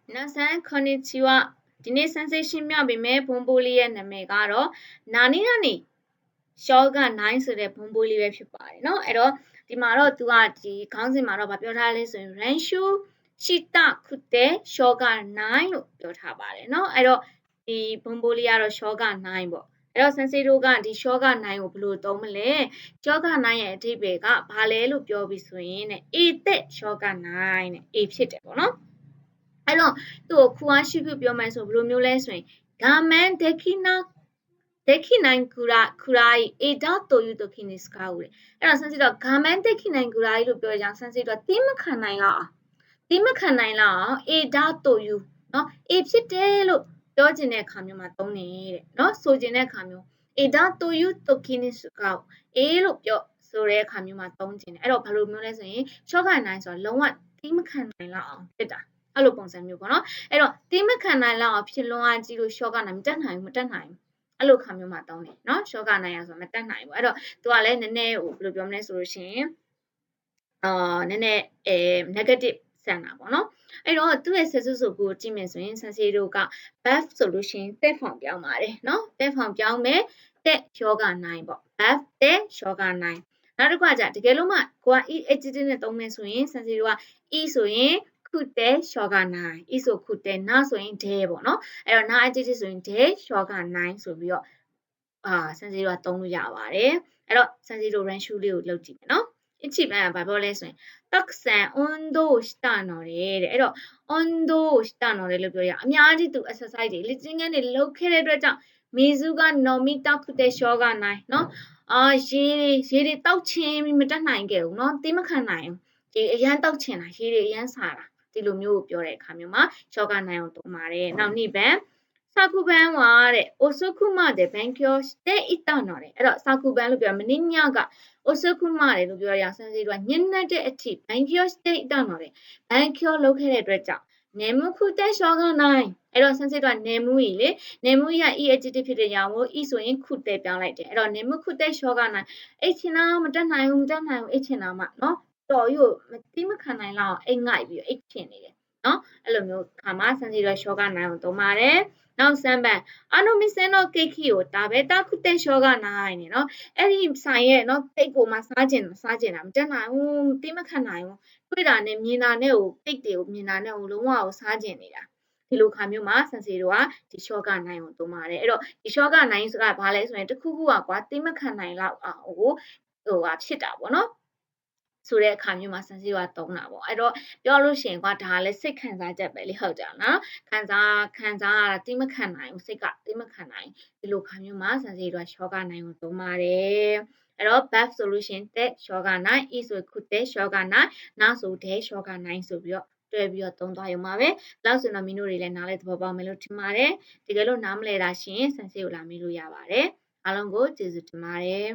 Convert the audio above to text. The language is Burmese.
皆さんこんにちは。ဒီနေ့ sensation မြောက်ပြီမဲ့ဘုံပိုးလေးရဲ့နာမည်ကတော့နာနီနာနီရှော့က9ဆိုတဲ့ဘုံပိုးလေးပဲဖြစ်ပါတယ်เนาะအဲ့တော့ဒီမှာတော့သူကဒီခေါင်းစဉ်မှာတော့ဗာပြောထားလဲဆိုရင် Renshu Shita Kute ရှော့က9လို့ပြောထားပါတယ်เนาะအဲ့တော့ဒီဘုံပိုးလေးကတော့ရှော့က9ပေါ့အဲ့တော့ sensei တို့ကဒီရှော့က9ကိုဘယ်လိုသုံးမလဲရှော့က9ရဲ့အဓိပ္ပာယ်ကဘာလဲလို့ပြောပြီးဆိုရင်တဲ့ A တဲ့ရှော့က9တဲ့ A ဖြစ်တယ်ပေါ့เนาะအဲ့တော့သူ့ကိုခုအားရှိခုပြောမယ်ဆိုဘယ်လိုမျိုးလဲဆိုရင်ဂါမန်ဒက်ခိနိုင်ကူရာအေဒါတိုယူတိုခိနစ်ကာဦးလေအဲ့တော့ဆန်းစီတော့ဂါမန်ဒက်ခိနိုင်ကူရာလို့ပြောကြအောင်ဆန်းစီတော့တိမခံနိုင်လောက်အေဒါတိုယူเนาะအေဖြစ်တယ်လို့ပြောချင်တဲ့အခါမျိုးမှာသုံးနေတဲ့เนาะဆိုချင်တဲ့အခါမျိုးအေဒါတိုယူတိုခိနစ်ကာဦးအေလို့ပြောဆိုတဲ့အခါမျိုးမှာသုံးချင်တယ်အဲ့တော့ဘယ်လိုမျိုးလဲဆိုရင်ရှော့ကနိုင်ဆိုတော့လုံးဝတိမခံနိုင်လောက်အောင်ဖြစ်တာအဲ့လိုပုံစံမျိုးပေါ့နော်အဲ့တော့တိမခံနိုင်လောက်အောင်ဖြစ်လွန်အားကြီးလို့ရှော့ကနိုင်မတက်နိုင်ဘူးအဲ့လိုခါမျိုးမှာတောင်းတယ်နော်ရှော့ကနိုင်ရဆိုမတက်နိုင်ဘူးအဲ့တော့သူကလည်းနည်းနည်းဟိုဘယ်လိုပြောမလဲဆိုလို့ရှိရင်နည်းနည်း negative ဆန်တာပေါ့နော်အဲ့တော့သူ့ရဲ့ဆက်စုပ်ကိုကြည့်မယ်ဆိုရင်ဆန်စီတို့က buff ဆိုလို့ရှိရင်တက်ဖောင်ပြောင်းပါတယ်နော်တက်ဖောင်ပြောင်းမယ်တက်ရှော့ကနိုင်ပေါ့ buff တက်ရှော့ကနိုင်နောက်တစ်ခါကျတကယ်လို့မှကိုက e adjective နဲ့သုံးမယ်ဆိုရင်ဆန်စီတို့က e ဆိုရင်ခုတဲရှော့ကနိုင် e ဆိုခုတဲနာဆိုရင်ဒဲပေါ့နော်အဲ့တော့နာ adjective ဆိုရင်ဒဲရှော့ကနိုင်ဆိုပြီးတော့ဆန်စီတို့ကသုံးလို့ရပါတယ်အဲ့တော့ဆန်စီတို့ range လေးကိုလုပ်ကြည့်မယ်နော်အချိပန်ကဘာပြောလဲဆိုရင်တက်ဆန် ondo したのတဲ့အဲ့တော့ ondo したのလို့ပြောရအများကြီးသူ exercise တွေလေ့ကျင့်ခန်းတွေလုပ်ခဲ့တဲ့အတွက်ကြောင့်မီဇူကနော်မီတောက်ခုတဲ့ရှော့ကနိုင်နော်ရေတွေတောက်ချင်းမတက်နိုင်ခဲ့ဘူးနော်တိမခံနိုင်ဘူးဒီအရန်တောက်ချင်တာရေတွေအရန်စားတာဒီလိုမျိုးကိုပြောတဲ့အခါမျိုးမှာရှော့ကနိုင်အောင်သုံးပါတယ်နောက်နေ့ပန်စာကူပန်ဝါတဲ့ osokuma တဲ့ bankyo တဲ့イタのတဲ့အဲ့တော့စာကူပန်လို့ပြောမင်းညက osokuma တဲ့လို့ပြောရအောင်စမ်းစီတော့ညနေတဲ့အထိ bankyo တဲ့イタのတဲ့ bankyo လုပ်ခဲ့တဲ့အတွက်ကြောင့်နေမှုခုတဲ့ရှော့ကနိုင်အဲ့တော့စမ်းစစ်တော့နေမှုကြီးလေနေမှုကြီးက e adjective ဖြစ်တဲ့ကြောင့်မို့ e ဆိုရင်ခုတဲ့ပြောင်းလိုက်တယ်အဲ့တော့နေမှုခုတဲ့ရှော့ကနိုင်အိတ်ချင်တာမတက်နိုင်ဘူးအိတ်ချင်တာမှเนาะတော်ယူမတိမခံနိုင်လောက်အိတ်ငိုက်ပြီးအိတ်ချင်နေတယ်เนาะအဲ့လိုမျိုးခါမှစမ်းစစ်တော့ရှော့ကနိုင်အောင်သုံးပါတယ်နောက်စမ်းပန်အနိုမီစင်တော့ကိတ်ခီကိုဒါပဲတာခုတဲ့ရှော့ကနိုင်နေเนาะအဲ့ဒီဆိုင်ရဲ့เนาะတိတ်ကိုမှစားကျင်တာမတက်နိုင်ဘူးတိမခံနိုင်ဘူးတွေ့တာနဲ့မြင်တာနဲ့ကိုတိတ်တွေကိုမြင်တာနဲ့ကိုလုံးဝကိုစားကျင်နေတာဒီလိုခါမျိုးမှာဆန်စီတို့ကဒီ short ကနိုင်ကိုသုံးပါတယ်အဲ့တော့ဒီ short ကနိုင်ဆိုတာဘာလဲဆိုရင်တခုခုကကွာတိမခံနိုင်လောက်အောင်ဟိုဖြစ်တာပေါ့နော်ဆိုတဲ့အခါမျိုးမှာဆန်စီကသုံးတာပေါ့အဲ့တော့ပြောလို့ရှိရင်ကွာဒါလည်းစိတ်ခံစားချက်ပဲလေဟုတ်ကြနော်ခံစားရတာတိမခံနိုင်ဘူးစိတ်ကတိမခံနိုင်ဒီလိုခါမျိုးမှာဆန်စီတို့ short ကနိုင်ကိုသုံးပါတယ်အဲ့တော့ buff ဆိုလို့ရှိရင်တက် short ကနိုင် e ဆိုခုတက် short ကနိုင်နာဆိုတဲ့ short ကနိုင်ဆိုပြီးတော့တွဲပြီးတော့သုံးသွားရုံပါပဲလောက်ဆိုတော့မင်းတို့တွေလည်းနားလဲသဘောပေါက်မယ်လို့ထင်ပါတယ်တကယ်လို့နားမလဲတာရှင်ဆန်စီကိုလာမေးလို့ရပါတယ်အားလုံးကိုကျေးဇူးတင်ပါတယ်